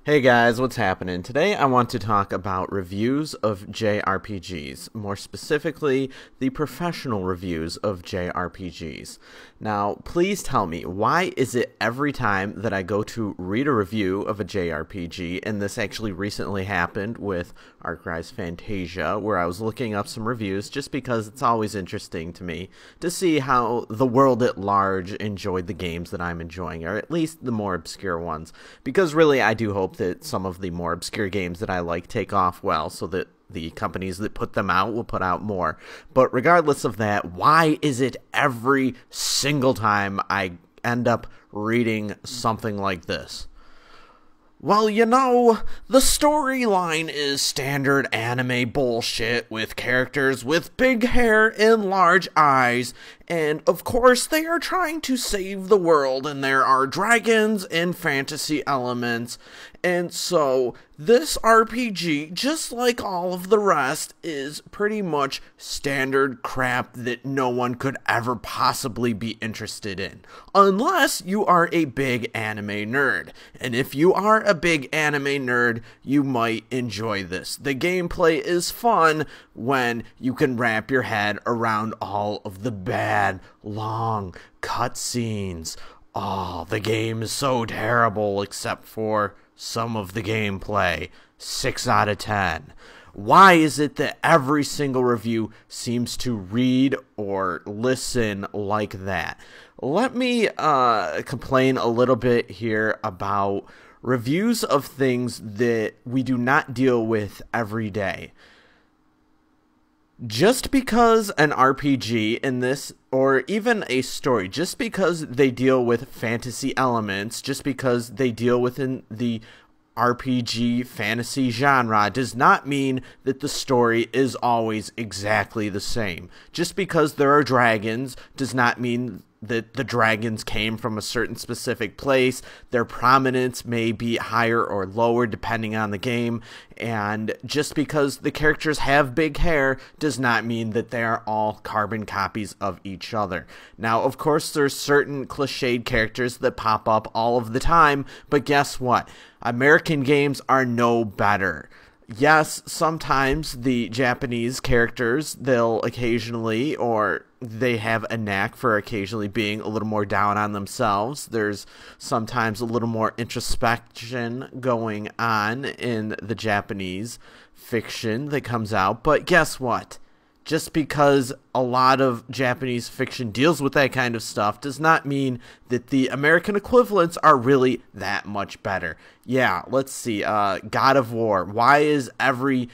Hey guys, what's happening? Today I want to talk about reviews of JRPGs, more specifically, the professional reviews of JRPGs. Now, please tell me, why is it every time that I go to read a review of a JRPG, and this actually recently happened with Arcrise Fantasia, where I was looking up some reviews just because it's always interesting to me to see how the world at large enjoyed the games that I'm enjoying, or at least the more obscure ones, because really I do hope that some of the more obscure games that I like take off well so that the companies that put them out will put out more. But regardless of that, why is it every single time I end up reading something like this? Well, you know, the storyline is standard anime bullshit with characters with big hair and large eyes, and of course they are trying to save the world and there are dragons and fantasy elements, and so this RPG, just like all of the rest, is pretty much standard crap that no one could ever possibly be interested in. Unless you are a big anime nerd. And if you are a big anime nerd, you might enjoy this. The gameplay is fun when you can wrap your head around all of the bad, long cutscenes. Oh, the game is so terrible except for some of the gameplay. 6 out of 10. Why is it that every single review seems to read or listen like that? Let me complain a little bit here about reviews of things that we do not deal with every day. Just because an RPG in this, or even a story, just because they deal with fantasy elements, just because they deal within the RPG fantasy genre, does not mean that the story is always exactly the same. Just because there are dragons does not mean that the dragons came from a certain specific place. Their prominence may be higher or lower depending on the game, and just because the characters have big hair does not mean that they are all carbon copies of each other. Now, of course, there's certain cliched characters that pop up all of the time, but guess what? American games are no better. Yes, sometimes the Japanese characters, they'll occasionally, or they have a knack for occasionally being a little more down on themselves. There's sometimes a little more introspection going on in the Japanese fiction that comes out. But guess what? Just because a lot of Japanese fiction deals with that kind of stuff does not mean that the American equivalents are really that much better. Yeah, let's see. God of War. Why is every,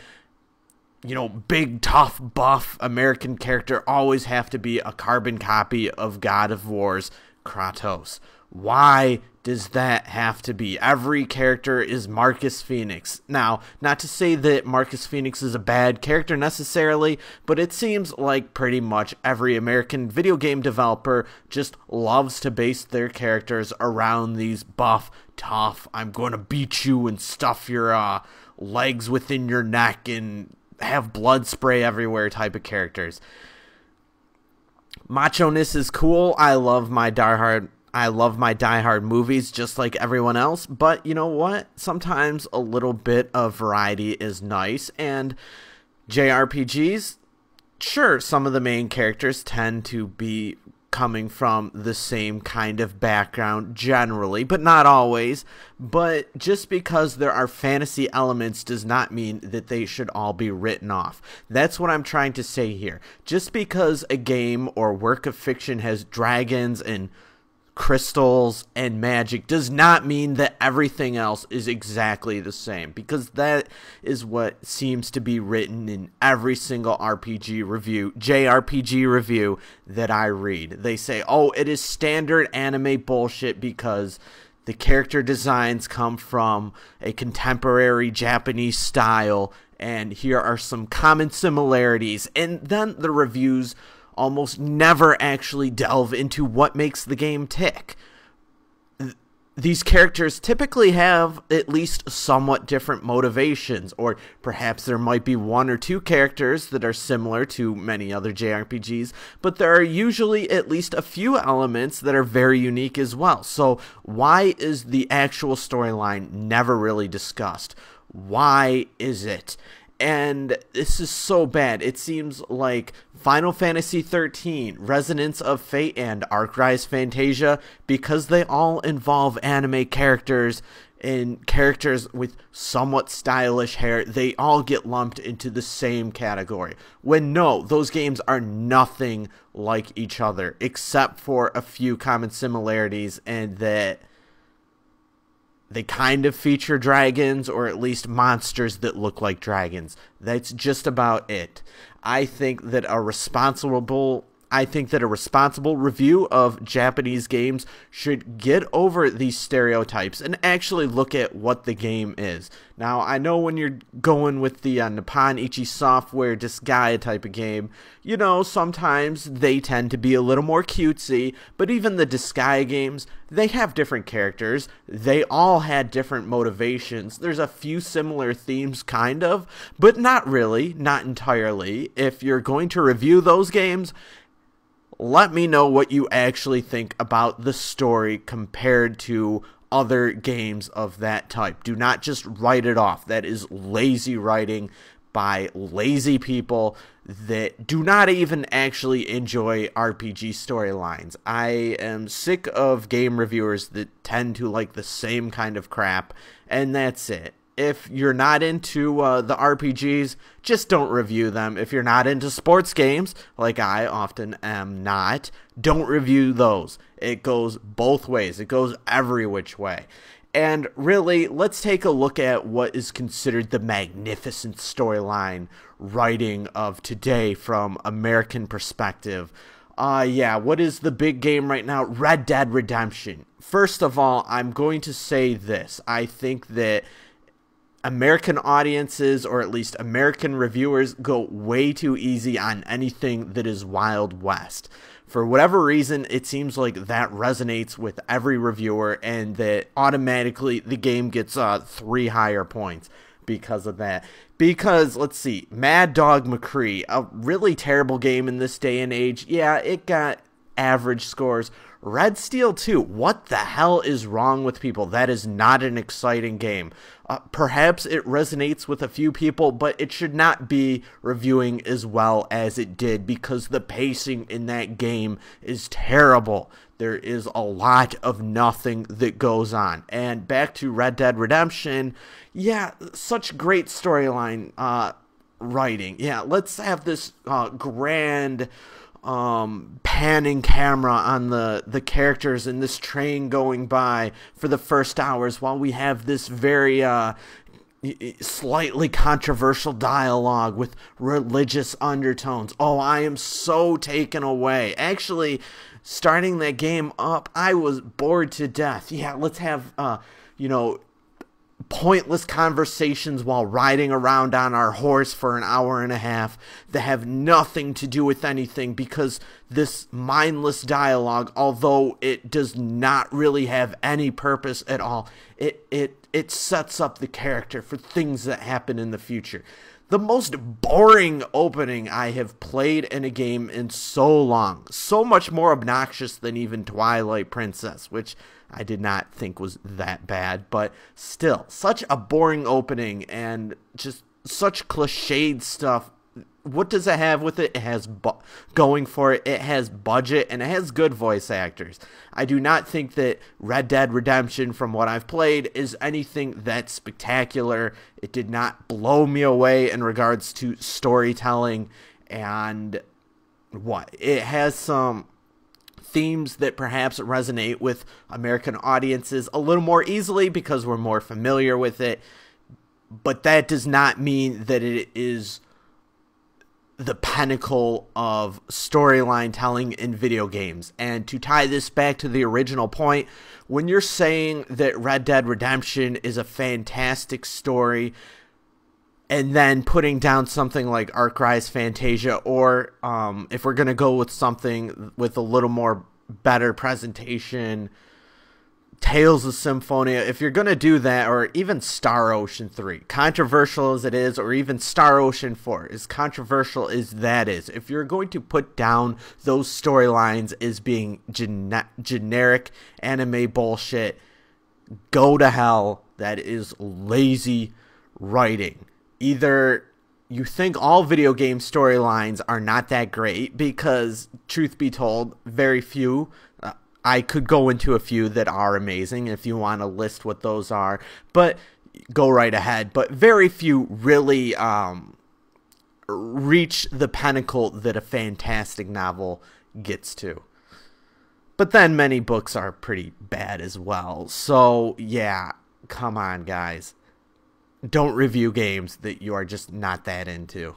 big, tough, buff American character always have to be a carbon copy of God of War's Kratos? Why does that have to be? Every character is Marcus Phoenix. Now, not to say that Marcus Phoenix is a bad character necessarily, but it seems like pretty much every American video game developer just loves to base their characters around these buff, tough, I'm going to beat you and stuff your legs within your neck and have blood spray everywhere type of characters. Macho-ness is cool. I love my Die Hard movies just like everyone else, but you know what? Sometimes a little bit of variety is nice, and JRPGs, sure, some of the main characters tend to be coming from the same kind of background generally, but not always. But just because there are fantasy elements does not mean that they should all be written off. That's what I'm trying to say here. Just because a game or work of fiction has dragons and crystals and magic does not mean that everything else is exactly the same, because that is what seems to be written in every single JRPG review that I read. They say, oh, it is standard anime bullshit because the character designs come from a contemporary Japanese style, and here are some common similarities, and then the reviews almost never actually delve into what makes the game tick. these characters typically have at least somewhat different motivations, or perhaps there might be one or two characters that are similar to many other JRPGs, but there are usually at least a few elements that are very unique as well. So why is the actual storyline never really discussed? Why is it? And this is so bad. It seems like Final Fantasy XIII, Resonance of Fate, and Rise Fantasia, because they all involve anime characters and characters with somewhat stylish hair, they all get lumped into the same category. When no, those games are nothing like each other, except for a few common similarities, and that they kind of feature dragons, or at least monsters that look like dragons. That's just about it. I think that a responsible review of Japanese games should get over these stereotypes and actually look at what the game is. Now, I know when you're going with the Nippon Ichi Software Disgaea type of game, you know, sometimes they tend to be a little more cutesy, but even the Disgaea games, they have different characters. They all had different motivations. There's a few similar themes, kind of, but not really, not entirely. If you're going to review those games, let me know what you actually think about the story compared to other games of that type. Do not just write it off. That is lazy writing by lazy people that do not even actually enjoy RPG storylines. I am sick of game reviewers that tend to like the same kind of crap, and that's it. If you're not into the RPGs, just don't review them. If you're not into sports games, like I often am not, don't review those. It goes both ways. It goes every which way. And really, let's take a look at what is considered the magnificent storyline writing of today from American perspective. What is the big game right now? Red Dead Redemption. First of all, I'm going to say this. I think that American audiences, or at least American reviewers, go way too easy on anything that is Wild West. For whatever reason, it seems like that resonates with every reviewer, and that automatically the game gets 3 higher points because of that. Because, let's see, Mad Dog McCree, a really terrible game in this day and age. Yeah, it got average scores. Red Steel 2, what the hell is wrong with people? That is not an exciting game. Perhaps it resonates with a few people, but it should not be reviewing as well as it did, because the pacing in that game is terrible. There is a lot of nothing that goes on. And back to Red Dead Redemption, yeah, such great storyline writing. Yeah, let's have this grand panning camera on the characters in this train going by for the first hours, while we have this very slightly controversial dialogue with religious undertones. Oh, I am so taken away. Actually, starting that game up, I was bored to death. Yeah, let's have pointless conversations while riding around on our horse for an hour and a half that have nothing to do with anything, because this mindless dialogue, although it does not really have any purpose at all, it sets up the character for things that happen in the future. The most boring opening I have played in a game in so long. So much more obnoxious than even Twilight Princess, which I did not think was that bad, but still, such a boring opening and just such cliched stuff. What does it have with it? It has going for it. It has budget, and it has good voice actors. I do not think that Red Dead Redemption, from what I've played, is anything that spectacular. It did not blow me away in regards to storytelling, and it has some themes that perhaps resonate with American audiences a little more easily because we're more familiar with it, but that does not mean that it is the pinnacle of storyline telling in video games. And to tie this back to the original point, when you're saying that Red Dead Redemption is a fantastic story, and then putting down something like Rise Fantasia, or if we're going to go with something with a little more better presentation, Tales of Symphonia, if you're going to do that, or even Star Ocean 3, controversial as it is, or even Star Ocean 4, as controversial as that is, if you're going to put down those storylines as being generic anime bullshit, go to hell. That is lazy writing. Either you think all video game storylines are not that great, because, truth be told, very few. I could go into a few that are amazing if you want to list what those are, but go right ahead. But very few really reach the pinnacle that a fantastic novel gets to. But then many books are pretty bad as well. So, yeah, come on, guys. Don't review games that you are just not that into.